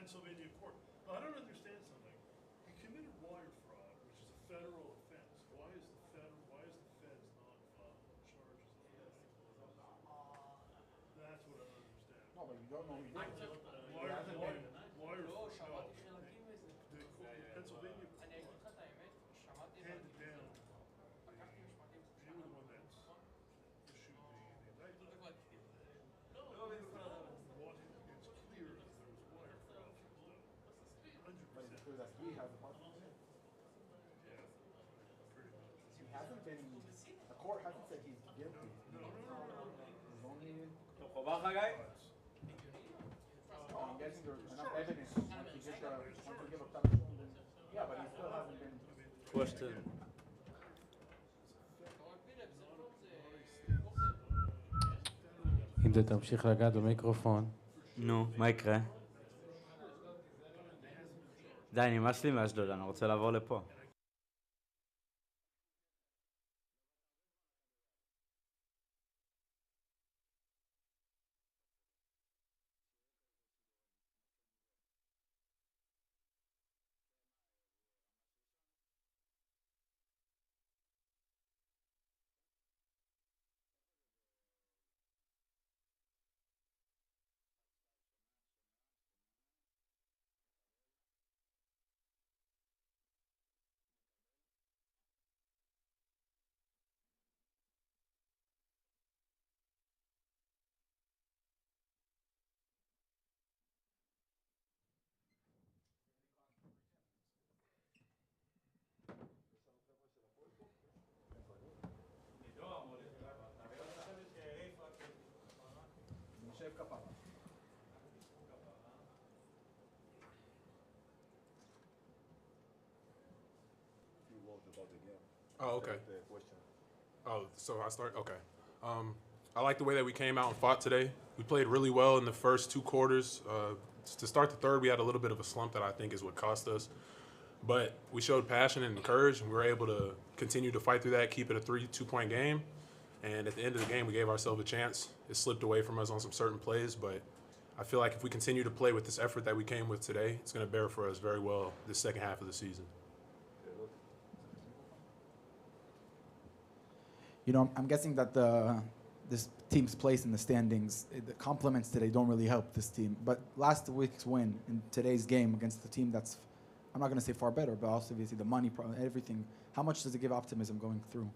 Pennsylvania court. I don't understand something. He committed wire fraud, which is a federal offense. Why is the feds not filing charges on that? That's what I don't understand. No, but you don't know he did. Wire fraud. No. The Pennsylvania court handed down. They were the one that issued the indictment. It's clear that there was wire fraud. 100%. But it's clear that he has the part. Yeah, pretty much. He hasn't been. The court hasn't said he's guilty. No. He's only. חובה חגי? No, I'm guessing there's enough evidence once you give up that. Yeah, but he still hasn't been. Question. אם אתה תמשיך לגעת במיקרופון. נו, מה יקרה? די, נמאס לי מאשדוד, אני רוצה לעבור לפה. Oh, okay. Oh, so I start? Okay. I like the way that we came out and fought today. We played really well in the first two quarters. To start the third, we had a little bit of a slump that I think is what cost us. But we showed passion and courage, and we were able to continue to fight through that, keep it a 2-point game. And at the end of the game, we gave ourselves a chance. It slipped away from us on some certain plays, but I feel like if we continue to play with this effort that we came with today, it's going to bear for us very well this second half of the season. You know, I'm guessing that this team's place in the standings, the compliments today don't really help this team. But last week's win in today's game against the team that's, I'm not going to say far better, but also obviously the money problem, everything. How much does it give optimism going through?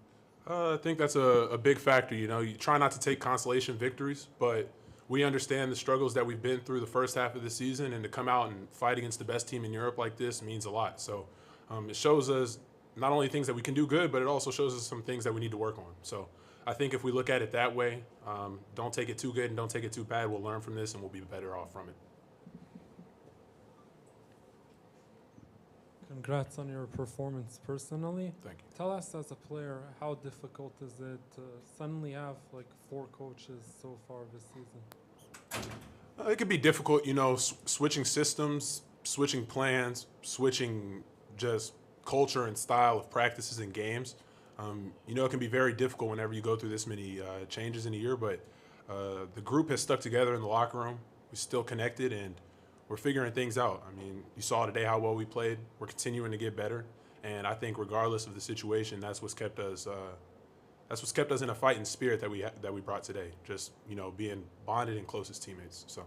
I think that's a big factor. You know, you try not to take consolation victories, but we understand the struggles that we've been through the first half of the season, and to come out and fight against the best team in Europe like this means a lot. So it shows us not only things that we can do good, but it also shows us some things that we need to work on. So I think if we look at it that way, don't take it too good and don't take it too bad, we'll learn from this and we'll be better off from it. Congrats on your performance personally. Thank you. Tell us as a player, how difficult is it to suddenly have like 4 coaches so far this season? It could be difficult, you know, switching systems, switching plans, switching just culture and style of practices and games. You know, it can be very difficult whenever you go through this many changes in a year, but the group has stuck together in the locker room. We're still connected and we're figuring things out. I mean, you saw today how well we played. We're continuing to get better, and I think regardless of the situation, that's what's kept us. That's what's kept us in a fighting spirit that we brought today. Just, you know, being bonded and close as teammates. So.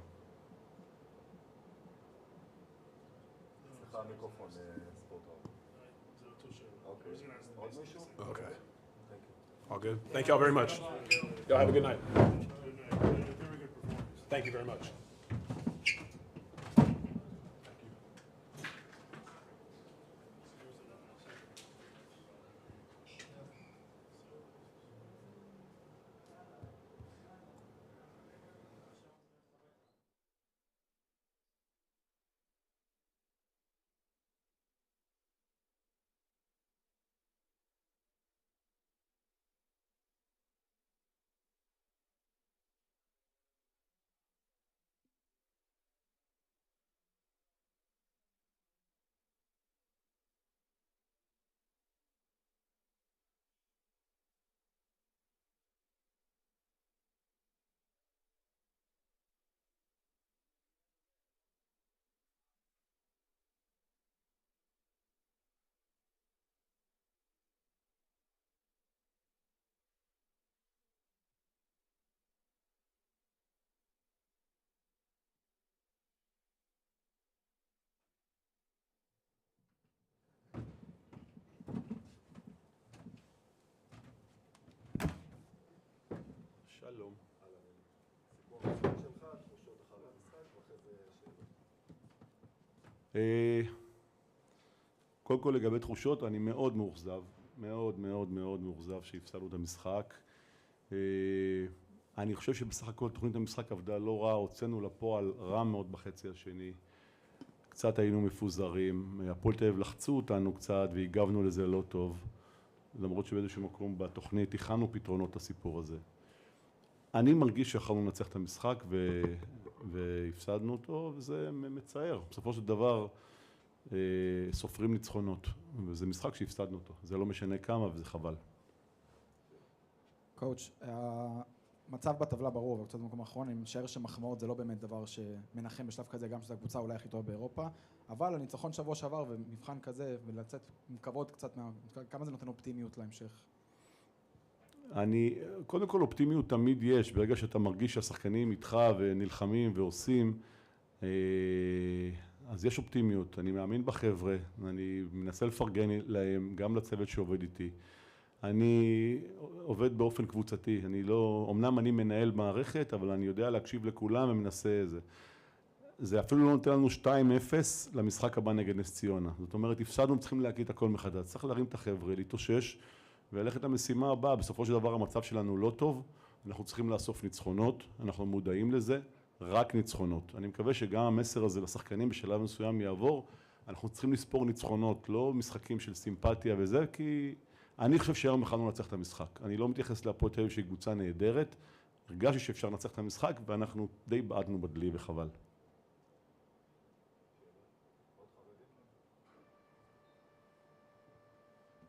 Okay. All good. Thank y'all very much. Y'all have a good night. Thank you very much. שלום. סיכום המשחק שלך, תחושות אחרי המשחק, ואחרי זה שאלות. קודם כל לגבי תחושות, אני מאוד מאוכזב, מאוד מאוד מאוד מאוכזב שהפסדנו את המשחק. אני חושב שבסך הכל תוכנית המשחק עבדה לא רע, הוצאנו לפועל רע מאוד בחצי השני. קצת היינו מפוזרים, הפועל תל אביב לחצו אותנו קצת והגבנו לזה לא טוב. למרות שבאיזשהו מקום בתוכנית הכנו פתרונות לסיפור הזה. אני מרגיש שיכולנו לנצח את המשחק והפסדנו אותו, וזה מצער. בסופו של דבר סופרים ניצחונות, וזה משחק שהפסדנו אותו. זה לא משנה כמה וזה חבל. קואוץ', המצב בטבלה ברור, וקצת במקום האחרון, אני משער שמחמאות זה לא באמת דבר שמנחם בשלב כזה, גם שזו הקבוצה אולי הכי טובה באירופה, אבל הניצחון שבוע שעבר ומבחן כזה, ולצאת עם כבוד קצת, כמה זה נותן אופטימיות להמשך? קודם כל אופטימיות תמיד יש, ברגע שאתה מרגיש שהשחקנים איתך ונלחמים ועושים, אז יש אופטימיות. אני מאמין בחבר'ה, אני מנסה לפרגן להם, גם לצוות שעובד איתי. אני עובד באופן קבוצתי, אמנם אני מנהל מערכת, אבל אני יודע להקשיב לכולם ומנסה את זה. זה אפילו לא נותן לנו 2-0 למשחק הבא נגד נס ציונה. זאת אומרת, הפסדנו, צריכים להקיא את הכל מחדש. צריך להרים את החבר'ה, להתאושש וללכת למשימה הבאה. בסופו של דבר המצב שלנו לא טוב, אנחנו צריכים לאסוף ניצחונות, אנחנו מודעים לזה, רק ניצחונות. אני מקווה שגם המסר הזה לשחקנים בשלב מסוים יעבור. אנחנו צריכים לספור ניצחונות, לא משחקים של סימפתיה וזה, כי אני חושב שהיום יכולנו לנצח את המשחק. אני לא מתייחס להפועל תל אביב שהיא קבוצה נהדרת, הרגשתי שאפשר לנצח את המשחק ואנחנו די בעדנו בדלי וחבל.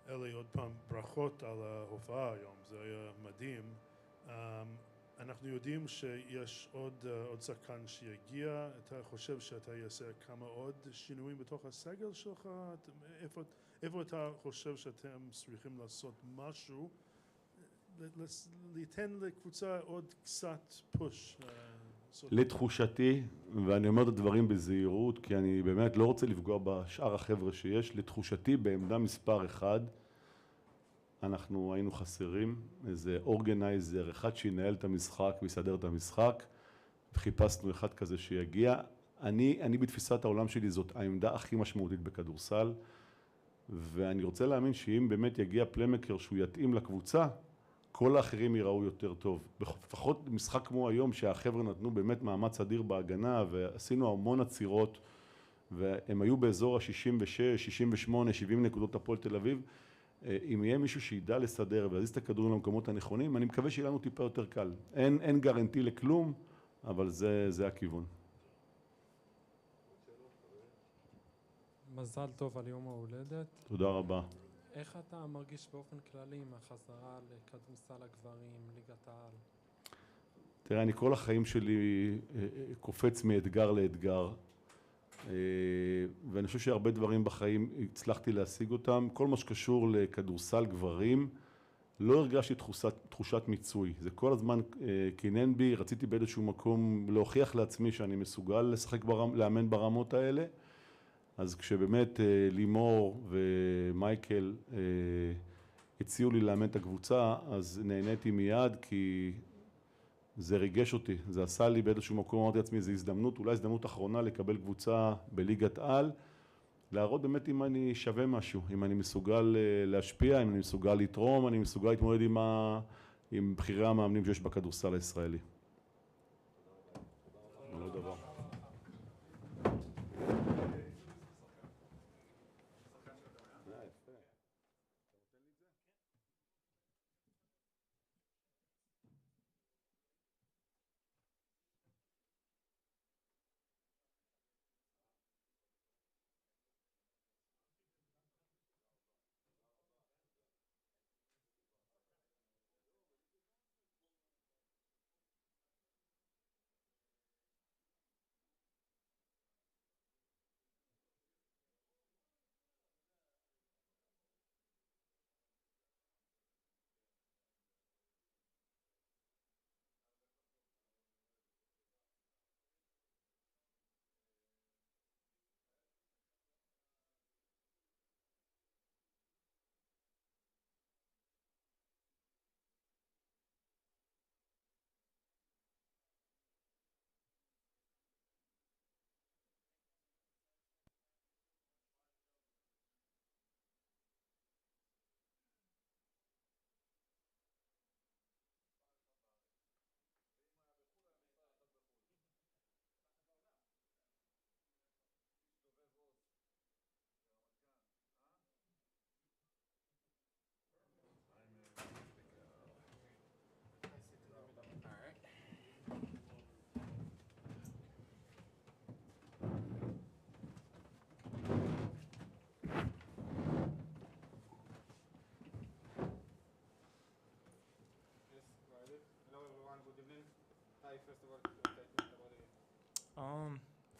אלי, עוד פעם ברכות על ההופעה היום, זה היה מדהים. אנחנו יודעים שיש עוד שחקן שיגיע, אתה חושב שאתה יעשה כמה עוד שינויים בתוך הסגל שלך? איפה אתה חושב שאתם צריכים לעשות משהו, ליתן לקבוצה עוד קצת פוש? לתחושתי, ואני אומר את הדברים בזהירות, כי אני באמת לא רוצה לפגוע בשאר החבר'ה שיש, לתחושתי בעמדה מספר 1, אנחנו היינו חסרים איזה אורגנייזר, אחד שינהל את המשחק ויסדר את המשחק, וחיפשנו אחד כזה שיגיע. אני בתפיסת העולם שלי זאת העמדה הכי משמעותית בכדורסל, ואני רוצה להאמין שאם באמת יגיע פליימקר שהוא יתאים לקבוצה, כל האחרים ייראו יותר טוב. לפחות משחק כמו היום שהחבר'ה נתנו באמת מאמץ אדיר בהגנה, ועשינו המון עצירות, והם היו באזור ה-66, 68, 70 נקודות הפועל תל אביב. אם יהיה מישהו שידע לסדר ולהזיז את הכדורים למקומות הנכונים, אני מקווה שיהיה לנו טיפה יותר קל. אין גרנטי לכלום, אבל זה הכיוון. מזל טוב על יום ההולדת. תודה רבה. איך אתה מרגיש באופן כללי עם החזרה לכדורסל הגברים, ליגת העל? תראה, אני כל החיים שלי קופץ מאתגר לאתגר, ואני חושב שהרבה דברים בחיים הצלחתי להשיג אותם. כל מה שקשור לכדורסל גברים, לא הרגשתי תחושת מיצוי. זה כל הזמן קינן בי, רציתי באיזשהו מקום להוכיח לעצמי שאני מסוגל לשחק לאמן ברמות האלה. אז כשבאמת לימור ומייקל הציעו לי לאמן את הקבוצה, אז נהניתי מיד, כי זה ריגש אותי. זה עשה לי באיזשהו מקום, אמרתי לעצמי, זו הזדמנות, אולי הזדמנות אחרונה לקבל קבוצה בליגת על, להראות באמת אם אני שווה משהו, אם אני מסוגל להשפיע, אם אני מסוגל לתרום, אני מסוגל להתמודד עם בחירי המאמנים שיש בכדורסל הישראלי. לא דבר.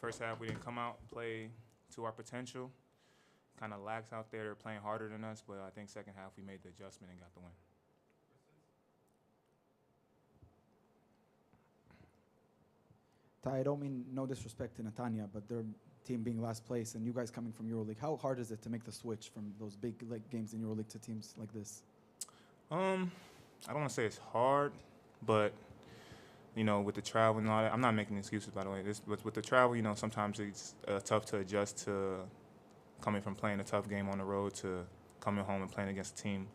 First half we didn't come out and play to our potential. Kind of lax out there. They're playing harder than us, but I think second half we made the adjustment and got the win. Ty, I don't mean no disrespect to Netanya, but their team being last place and you guys coming from EuroLeague, how hard is it to make the switch from those big games in EuroLeague to teams like this? I don't want to say it's hard, but you know, with the travel and all that, I'm not making excuses, by the way. With the travel, you know, sometimes it's tough to adjust to coming from playing a tough game on the road to coming home and playing against a team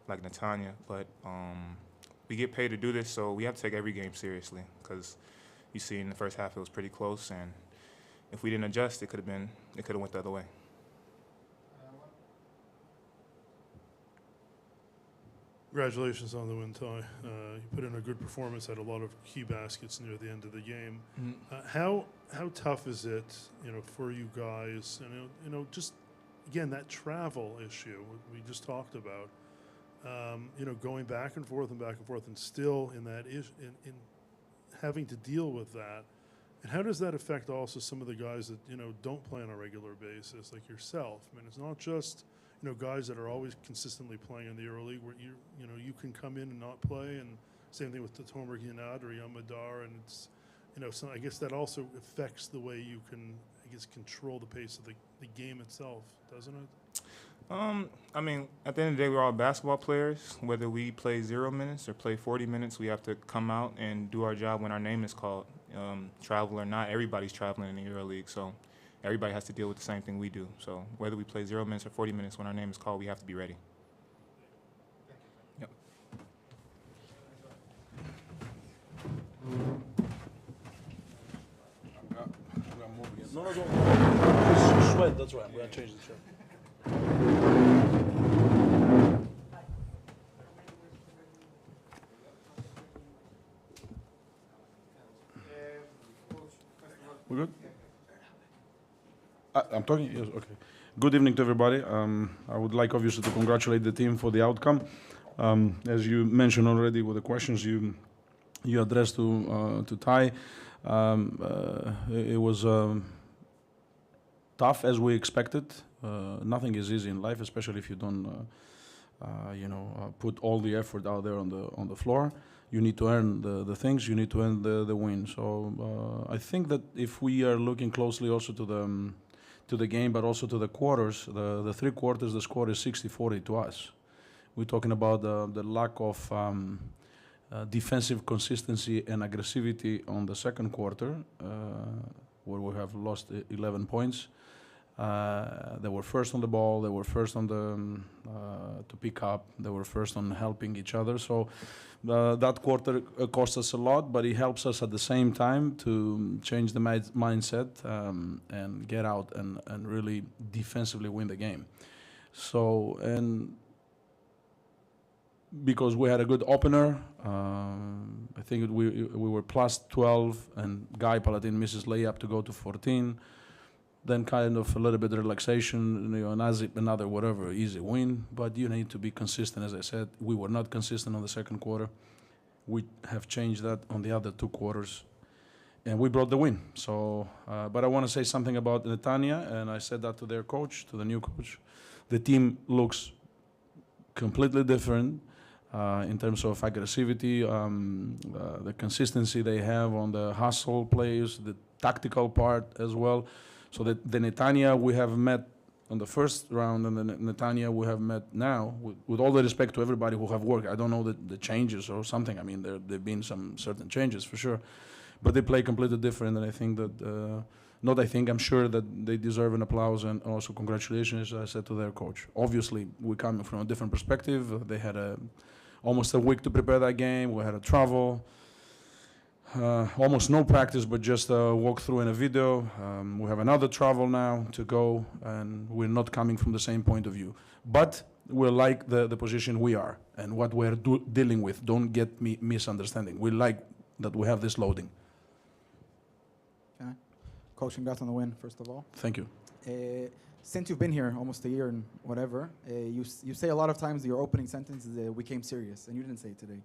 like Netanya. But we get paid to do this, so we have to take every game seriously. Because you see, in the first half, it was pretty close, and if we didn't adjust, it could have went the other way. Congratulations on the win, Ty. You put in a good performance, had a lot of key baskets near the end of the game. How tough is it, you know, for you guys? You know, just again that travel issue we just talked about. You know, going back and forth, and still in that in having to deal with that. And how does that affect also some of the guys that, you know, don't play on a regular basis, like yourself? I mean, it's not just, you know, guys that are always consistently playing in the EuroLeague where you know, you can come in and not play, and same thing with Tomer Ginad or Yamadar, and it's, you know, so I guess that also affects the way you can, I guess, control the pace of the game itself, doesn't it? I mean, at the end of the day, we're all basketball players. Whether we play 0 minutes or play 40 minutes, we have to come out and do our job when our name is called. Travel or not, everybody's traveling in the EuroLeague, so everybody has to deal with the same thing we do. So whether we play 0 minutes or 40 minutes, when our name is called, we have to be ready. Yep. No, don't. Sweat, that's right. I'm going to change the shirt. We're good? I'm talking? Yes, okay. Good evening to everybody. I would like, obviously, to congratulate the team for the outcome. As you mentioned already with the questions you addressed to Ty, it was tough as we expected. Nothing is easy in life, especially if you don't, put all the effort out there on the floor. You need to earn the things. You need to earn the win. So I think that if we are looking closely also to the game, but also to the quarters, the 3 quarters, the score is 60-40 to us. We're talking about the lack of defensive consistency and aggressivity on the second quarter, where we have lost 11 points. They were first on the ball. They were first on to pick up. They were first on helping each other. So that quarter cost us a lot, but it helps us at the same time to change the mindset and get out and really defensively win the game. So, and because we had a good opener, I think we were plus 12, and Guy Paladin misses layup to go to 14. Then kind of a little bit of relaxation, you know, another whatever, easy win. But you need to be consistent, as I said. We were not consistent on the second quarter. We have changed that on the other 2 quarters, and we brought the win. So, but I want to say something about Netanya, and I said that to their coach, to the new coach. The team looks completely different in terms of aggressivity, the consistency they have on the hustle plays, the tactical part as well. So the Netanya we have met on the first round and the Netanya we have met now, with all the respect to everybody who have worked. I don't know the changes or something. I mean, there have been some certain changes for sure. But they play completely different, and I think that, I'm sure that they deserve an applause and also congratulations, as I said, to their coach. Obviously, we're coming from a different perspective. They had almost a week to prepare that game. We had a travel. Almost no practice, but just a walkthrough and a video. We have another travel now to go, and we're not coming from the same point of view. But we like the position we are and what we're dealing with. Don't get me misunderstanding. We like that we have this loading. Okay. Coach, congrats on the win, first of all. Thank you. Since you've been here almost a year and whatever, you say a lot of times your opening sentence is we came serious, and you didn't say it today.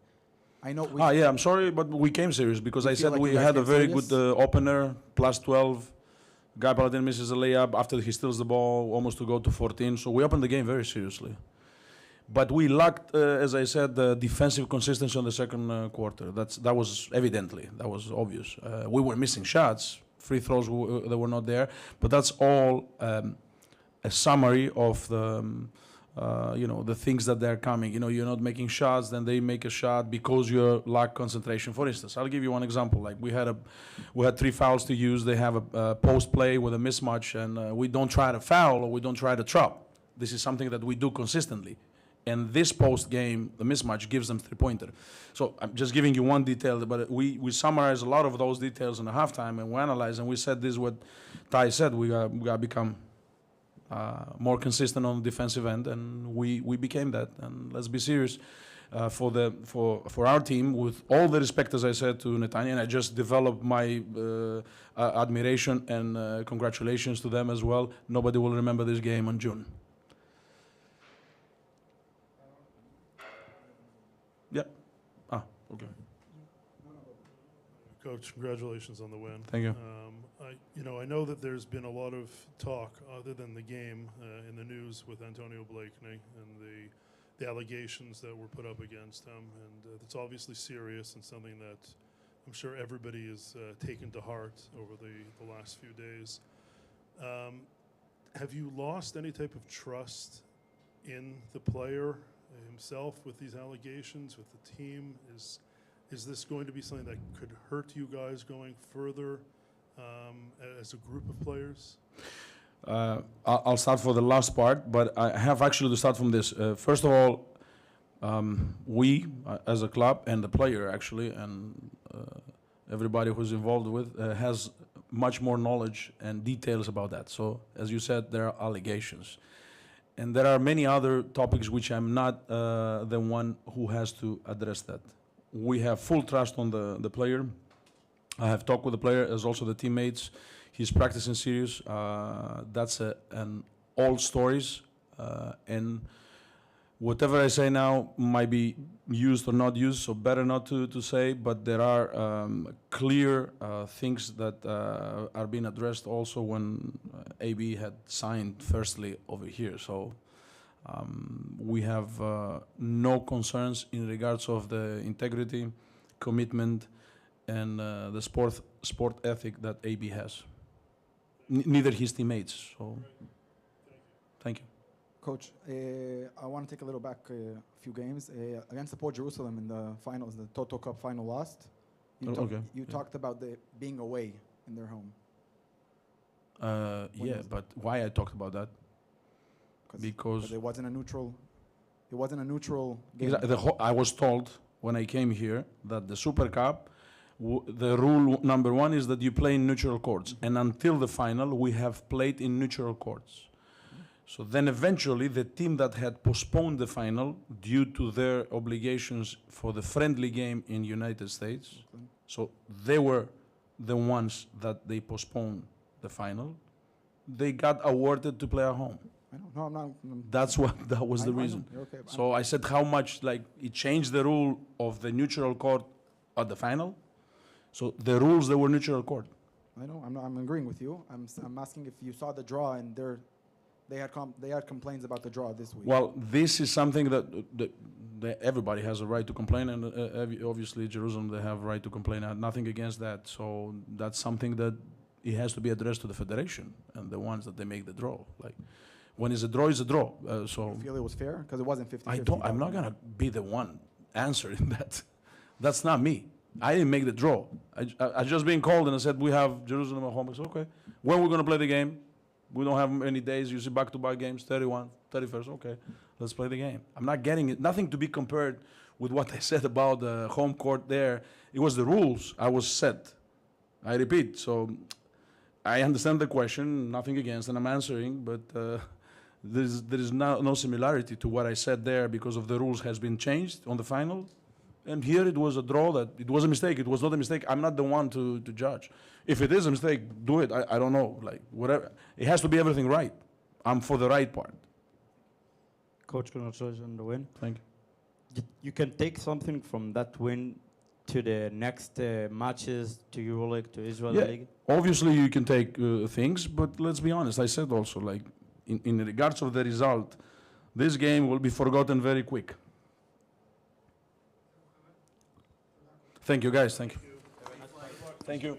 I know. Yeah, I'm sorry, but we came serious because You I feel said like we you guys had a came very serious? good opener, plus 12. Guy Paladin misses a layup after he steals the ball, almost to go to 14. So we opened the game very seriously. But we lacked, as I said, the defensive consistency on the second quarter. That was obvious. We were missing shots, free throws that were not there. But that's all a summary of the the things that they're coming. You're not making shots, then they make a shot because you lack concentration. For instance, I'll give you one example. Like we had 3 fouls to use. They have a post play with a mismatch, and we don't try to foul or we don't try to trap. This is something that we do consistently. And this post game, the mismatch gives them 3-pointer. So I'm just giving you one detail, but we summarize a lot of those details in the halftime, and we analyze, and we said this is what Ty said. We got to become more consistent on the defensive end, and we became that. And let's be serious for our team, with all the respect, as I said, to Netanya, and I just developed my admiration and congratulations to them as well. Nobody will remember this game in June. Yeah. Okay. Coach, congratulations on the win. Thank you. I know that there's been a lot of talk other than the game in the news with Antonio Blakeney and the allegations that were put up against him, and it's obviously serious and something that I'm sure everybody has taken to heart over the last few days. Have you lost any type of trust in the player himself with these allegations, with the team? Is this going to be something that could hurt you guys going further as a group of players? I'll start for the last part, but I have actually to start from this. First of all, we as a club and the player actually, and everybody who's involved with has much more knowledge and details about that. So as you said, there are allegations. And there are many other topics which I'm not the one who has to address that. We have full trust on the player. I have talked with the player as also the teammates. He's practicing serious. That's an old stories. And whatever I say now might be used or not used, so better not to say, but there are clear things that are being addressed also when AB had signed firstly over here. So we have no concerns in regards of the integrity, commitment, and the sport ethic that AB has. Neither his teammates. So, thank you. Coach, I want to take a little back a few games. Against the Port Jerusalem in the finals, the Toto Cup final lost. You talked about being away in their home. But why I talked about that? Because it wasn't a neutral. It wasn't a neutral game. I was told when I came here that the Super Cup, the rule number 1 is that you play in neutral courts, and until the final, we have played in neutral courts. So then eventually the team that had postponed the final due to their obligations for the friendly game in United States, so they were the ones that they postponed the final, they got awarded to play at home. I don't know, I'm not. That was the reason. Okay, so I said how much, like, it changed the rule of the neutral court at the final. So the rules, they were neutral court. I know, I'm agreeing with you. I'm asking if you saw the draw and they had complaints about the draw this week. Well, this is something that everybody has a right to complain, and obviously Jerusalem, they have a right to complain. I had nothing against that. So that's something that it has to be addressed to the federation and the ones that they make the draw. Like, when it's a draw, it's a draw. So you feel it was fair? Because it wasn't 50-50. I'm not gonna be the one answering that. That's not me. I didn't make the draw. I just been called and I said we have Jerusalem at home. I said, okay. When we're gonna play the game? We don't have many days. You see back-to-back games, 31, 31st. Okay, let's play the game. I'm not getting it. Nothing to be compared with what I said about the home court there. It was the rules. I was set. I repeat. So I understand the question. Nothing against, and I'm answering. But there is no similarity to what I said there because of the rules has been changed on the final. And here it was a draw that it was a mistake. It was not a mistake. I'm not the one to judge. If it is a mistake, do it. I don't know. Like, whatever. It has to be everything right. I'm for the right part. Coach, congratulations on the win. Thank you. you can take something from that win to the next matches, to EuroLeague, to Israel Yeah. League? Obviously, you can take things, but let's be honest. I said also, like, in regards of the result, this game will be forgotten very quick. Thank you, guys. Thank you. Thank you.